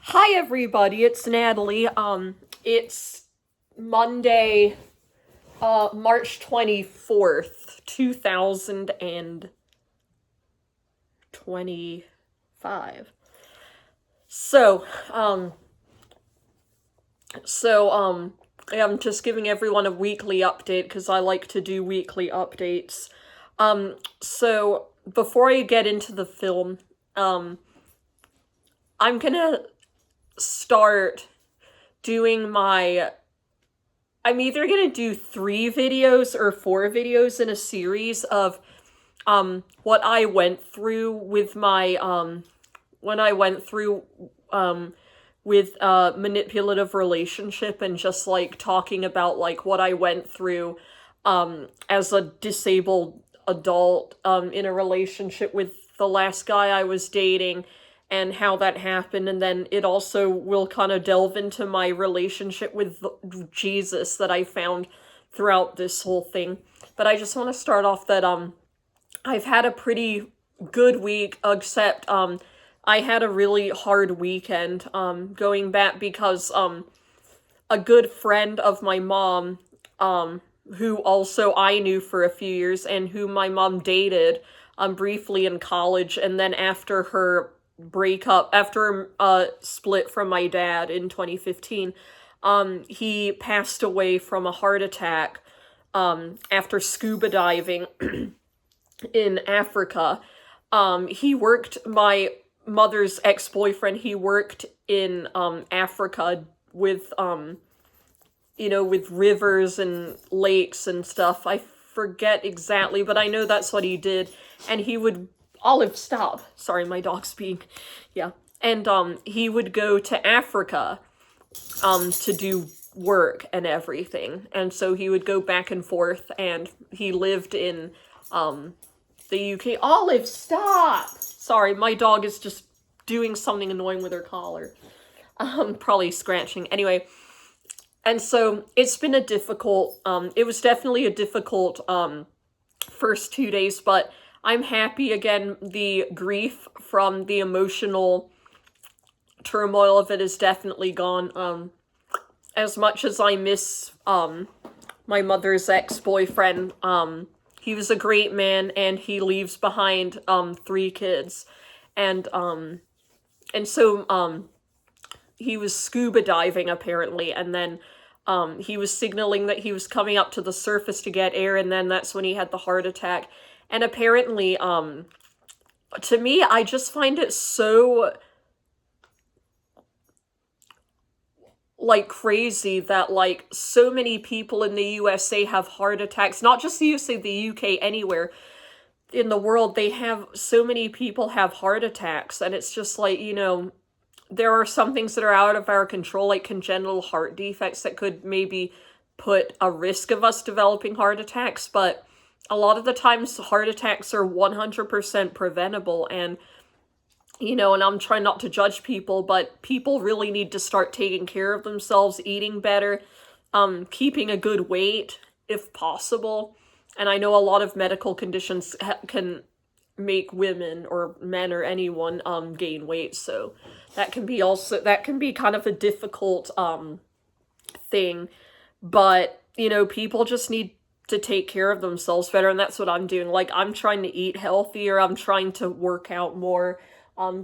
Hi everybody, it's Natalie. It's Monday, March 24th, 2025. So, um, so, I'm just giving everyone a weekly update because I like to do weekly updates. So before I get into the film, um, I'm gonna start doing I'm either gonna do 3 videos or 4 videos in a series of what I went through with my when I went through with manipulative relationship, and just like talking about like what I went through as a disabled adult in a relationship with the last guy I was dating, and how that happened. And then it also will kind of delve into my relationship with Jesus that I found throughout this whole thing. But I just want to start off that I've had a pretty good week, except I had a really hard weekend going back because a good friend of my mom, who also I knew for a few years and who my mom dated briefly in college, and then after her breakup, after split from my dad in 2015, he passed away from a heart attack after scuba diving in Africa. He worked, my mother's ex-boyfriend, he worked in Africa with with rivers and lakes and stuff. I forget exactly, but I know that's what he did. And he would Olive, stop. Sorry, my dog's being yeah. And he would go to Africa to do work and everything. And so he would go back and forth, and he lived in the UK. Olive, stop! Sorry, my dog is just doing something annoying with her collar. Probably scratching. Anyway, and so it's been a difficult, it was definitely a difficult first 2 days, but I'm happy again. The grief from the emotional turmoil of it is definitely gone. As much as I miss my mother's ex-boyfriend, he was a great man, and he leaves behind 3 kids. And so he was scuba diving apparently, and then he was signaling that he was coming up to the surface to get air, and then that's when he had the heart attack. And apparently, to me, I just find it so like crazy that like so many people in the USA have heart attacks. Not just the USA, the UK, anywhere in the world, they have so many people have heart attacks. And it's just like, there are some things that are out of our control, like congenital heart defects, that could maybe put a risk of us developing heart attacks. But a lot of the times heart attacks are 100% preventable. And and I'm trying not to judge people, but people really need to start taking care of themselves, eating better, keeping a good weight if possible. And I know a lot of medical conditions can make women or men or anyone gain weight, so that can be kind of a difficult thing. But people just need to take care of themselves better, and that's what I'm doing. Like, I'm trying to eat healthier, I'm trying to work out more,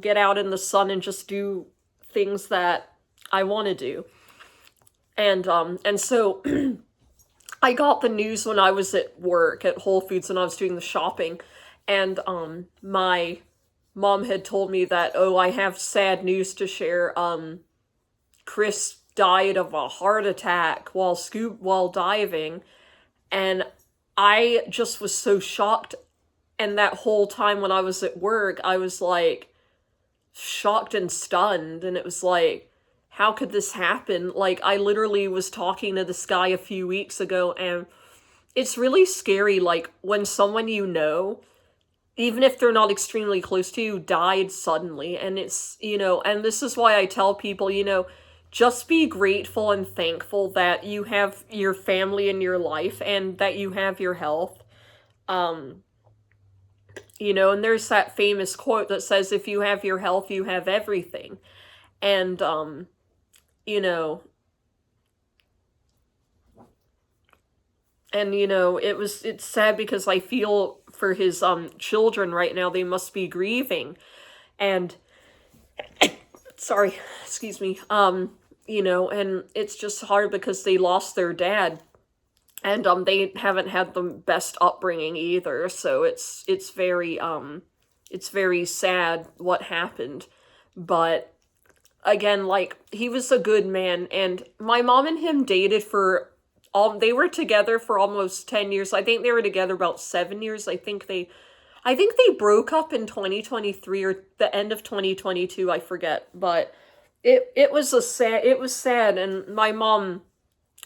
get out in the sun and just do things that I want to do. And so I got the news when I was at work at Whole Foods when I was doing the shopping, and my mom had told me that, oh, I have sad news to share. Chris died of a heart attack while diving, and I just was so shocked. And that whole time when I was at work, I was like shocked and stunned, and it was like, how could this happen? Like, I literally was talking to this guy a few weeks ago, and it's really scary, like, when someone even if they're not extremely close to you, died suddenly. And it's, and this is why I tell people, just be grateful and thankful that you have your family in your life and that you have your health. And there's that famous quote that says, if you have your health, you have everything. And, you know, it's sad because I feel for his, children right now. They must be grieving. And, sorry, excuse me, and it's just hard because they lost their dad. And, they haven't had the best upbringing either, so it's very sad what happened. But again, like, he was a good man, and my mom and him dated for they were together for almost 10 years. I think they were together about 7 years. I think they broke up in 2023 or the end of 2022, I forget. But it was sad, and my mom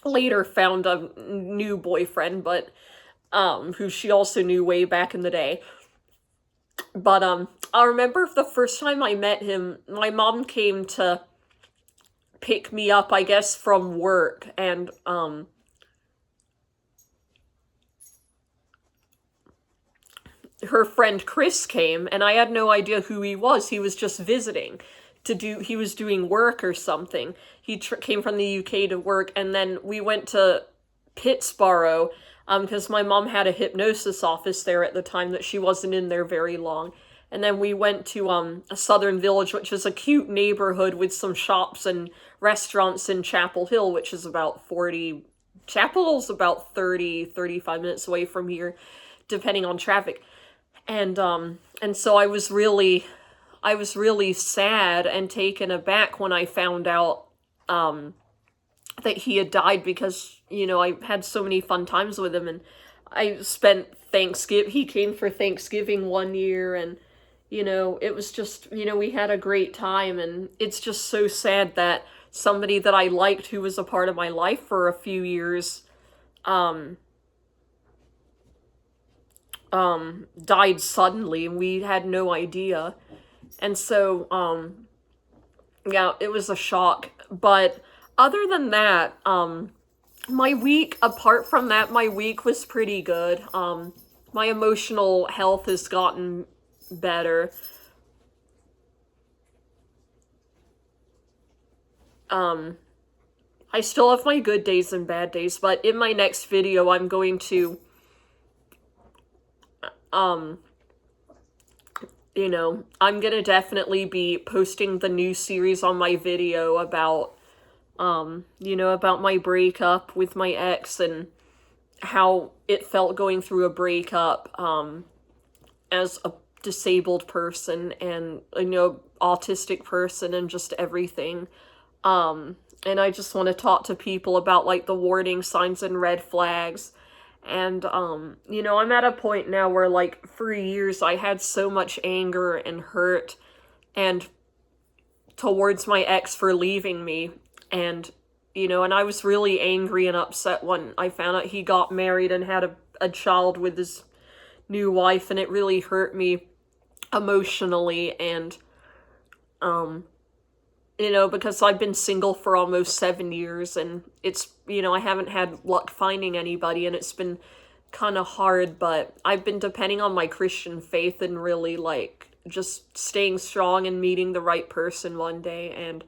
later found a new boyfriend, but who she also knew way back in the day. But I remember the first time I met him, my mom came to pick me up, I guess, from work, and her friend Chris came, and I had no idea who he was. He was just visiting he was doing work or something. He came from the UK to work, and then we went to Pittsburgh, because my mom had a hypnosis office there at the time that she wasn't in there very long. And then we went to a Southern Village, which is a cute neighborhood with some shops and restaurants in Chapel Hill, which is about 40, Chapel Hill's about 30-35 minutes away from here, depending on traffic. And so I was really sad and taken aback when I found out that he had died, because, I had so many fun times with him, and I spent he came for Thanksgiving one year, and, it was just, we had a great time, and it's just so sad that somebody that I liked, who was a part of my life for a few years, died suddenly, and we had no idea. And so, yeah, it was a shock. But other than that, apart from that, my week was pretty good. My emotional health has gotten better. I still have my good days and bad days, but in my next video, I'm going to, I'm gonna definitely be posting the new series on my video about, about my breakup with my ex and how it felt going through a breakup, as a disabled person and, autistic person and just everything. And I just want to talk to people about, like, the warning signs and red flags. And, I'm at a point now where, like, for years I had so much anger and hurt and towards my ex for leaving me. And, and I was really angry and upset when I found out he got married and had a child with his new wife, and it really hurt me emotionally. And, because I've been single for almost 7 years, and it's, I haven't had luck finding anybody, and it's been kind of hard, but I've been depending on my Christian faith and really, like, just staying strong and meeting the right person one day, and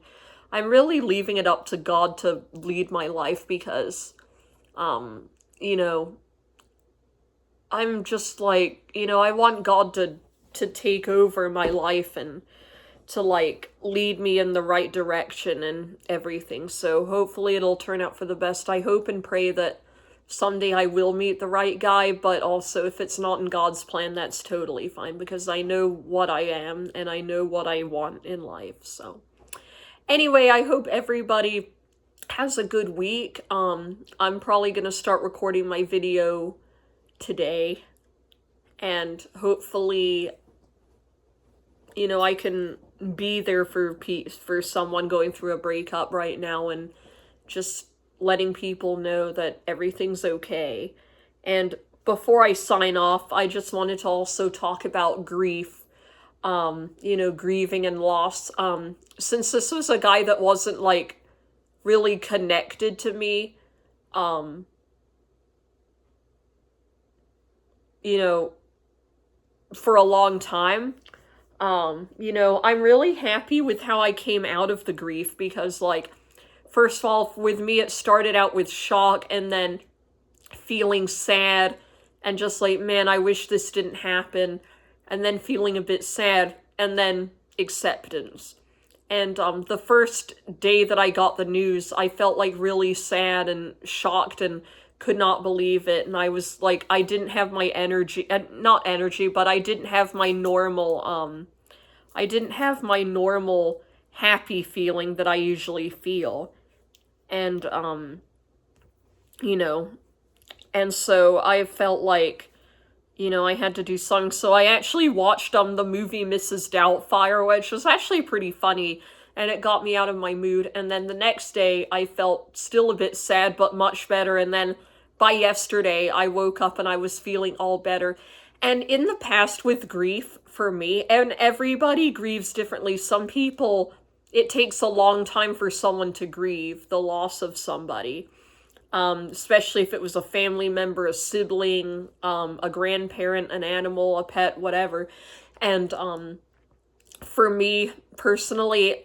I'm really leaving it up to God to lead my life, because, I'm just like, I want God to take over my life and to, like, lead me in the right direction and everything. So hopefully it'll turn out for the best. I hope and pray that someday I will meet the right guy, but also if it's not in God's plan, that's totally fine, because I know what I am and I know what I want in life. So anyway, I hope everybody has a good week. I'm probably going to start recording my video today, and hopefully, I can be there for someone going through a breakup right now, and just letting people know that everything's okay. And before I sign off, I just wanted to also talk about grief, grieving and loss. Since this was a guy that wasn't, like, really connected to me, for a long time, You know, I'm really happy with how I came out of the grief because, like, first of all, with me, it started out with shock and then feeling sad and just like, man, I wish this didn't happen. And then feeling a bit sad and then acceptance. And the first day that I got the news, I felt like really sad and shocked and could not believe it. And I was like, I didn't have my energy, not energy, but I didn't have my normal happy feeling that I usually feel. And, you know, and so I felt like, you know, I had to do something. So I actually watched the movie Mrs. Doubtfire, which was actually pretty funny, and it got me out of my mood. And then the next day, I felt still a bit sad, but much better. And then by yesterday, I woke up and I was feeling all better. And in the past with grief, for me, and everybody grieves differently. Some people, it takes a long time for someone to grieve the loss of somebody. Especially if it was a family member, a sibling, a grandparent, an animal, a pet, whatever. And for me personally,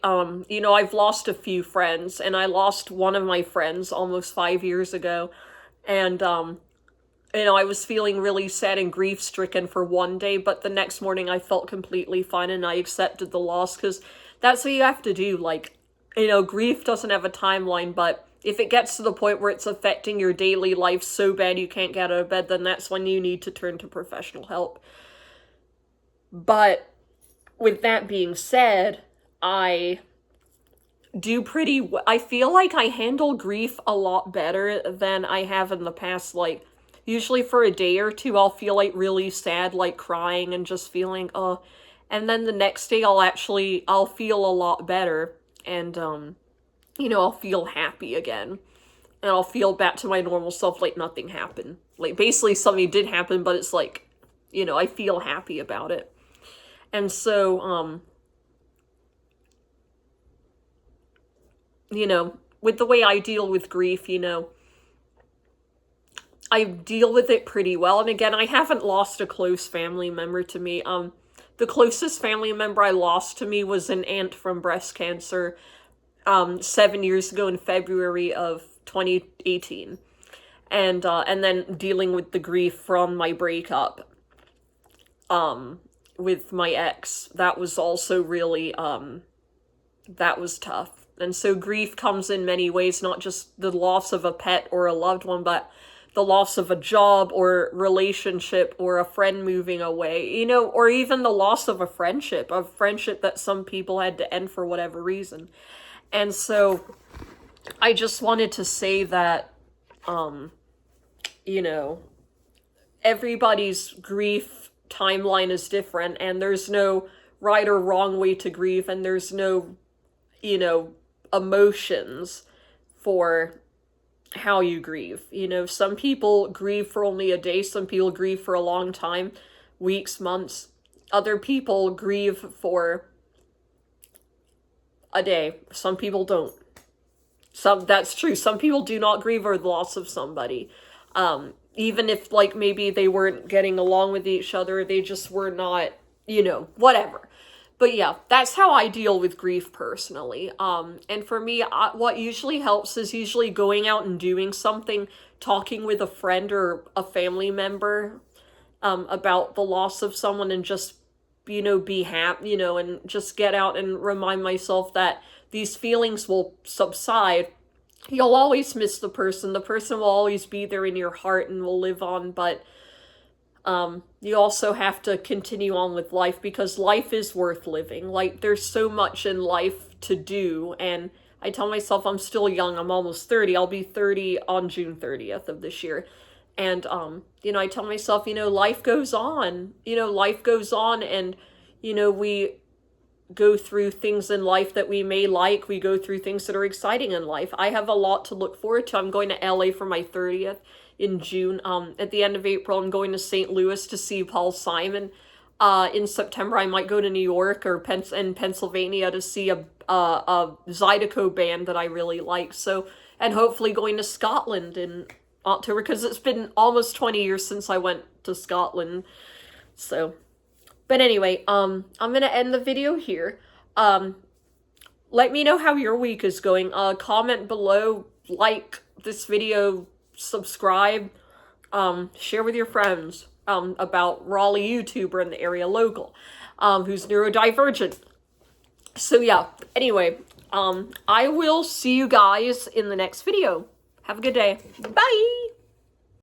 you know, I've lost a few friends, and I lost one of my friends almost 5 years ago. And you know, I was feeling really sad and grief-stricken for one day, but the next morning I felt completely fine and I accepted the loss, because that's what you have to do. Like, you know, grief doesn't have a timeline, but if it gets to the point where it's affecting your daily life so bad you can't get out of bed, then that's when you need to turn to professional help. But with that being said, I feel like I handle grief a lot better than I have in the past. Like, usually for a day or two, I'll feel like really sad, like crying and just feeling, and then the next day I'll feel a lot better. And, you know, I'll feel happy again. And I'll feel back to my normal self like nothing happened. Like, basically something did happen, but it's like, you know, I feel happy about it. And so, you know, with the way I deal with grief, you know, I deal with it pretty well. And again, I haven't lost a close family member to me. The closest family member I lost to me was an aunt from breast cancer, 7 years ago in February of 2018. And then dealing with the grief from my breakup, with my ex. That was also really, that was tough. And so grief comes in many ways, not just the loss of a pet or a loved one, but the loss of a job or relationship or a friend moving away, you know, or even the loss of a friendship that some people had to end for whatever reason. And so I just wanted to say that, you know, everybody's grief timeline is different, and there's no right or wrong way to grieve, and there's no, you know, emotions for how you grieve. You know, some people grieve for only a day, some people grieve for a long time, weeks, months. Other people grieve for a day. Some people don't. That's true. Some people do not grieve over the loss of somebody. Even if, like, maybe they weren't getting along with each other, they just were not, you know, whatever. But yeah, that's how I deal with grief personally. And for me, what usually helps is usually going out and doing something, talking with a friend or a family member, about the loss of someone, and just, you know, be happy, you know, and just get out and remind myself that these feelings will subside. You'll always miss the person. The person will always be there in your heart and will live on, but you also have to continue on with life, because life is worth living. Like, there's so much in life to do, and I tell myself I'm still young. I'm almost 30. I'll be 30 on June 30th of this year. And, you know, I tell myself, you know, life goes on. You know, life goes on, and, you know, we go through things in life that we may like. We go through things that are exciting in life. I have a lot to look forward to. I'm going to LA for my 30th in June. At the end of April, I'm going to St. Louis to see Paul Simon. In September, I might go to New York or in Pennsylvania to see a Zydeco band that I really like. So, and hopefully going to Scotland in October, because it's been almost 20 years since I went to Scotland. So, But anyway, I'm gonna end the video here. Let me know how your week is going. Comment below, like this video, subscribe, share with your friends, about Raleigh YouTuber in the area local, who's neurodivergent. So yeah, anyway, I will see you guys in the next video. Have a good day. Bye!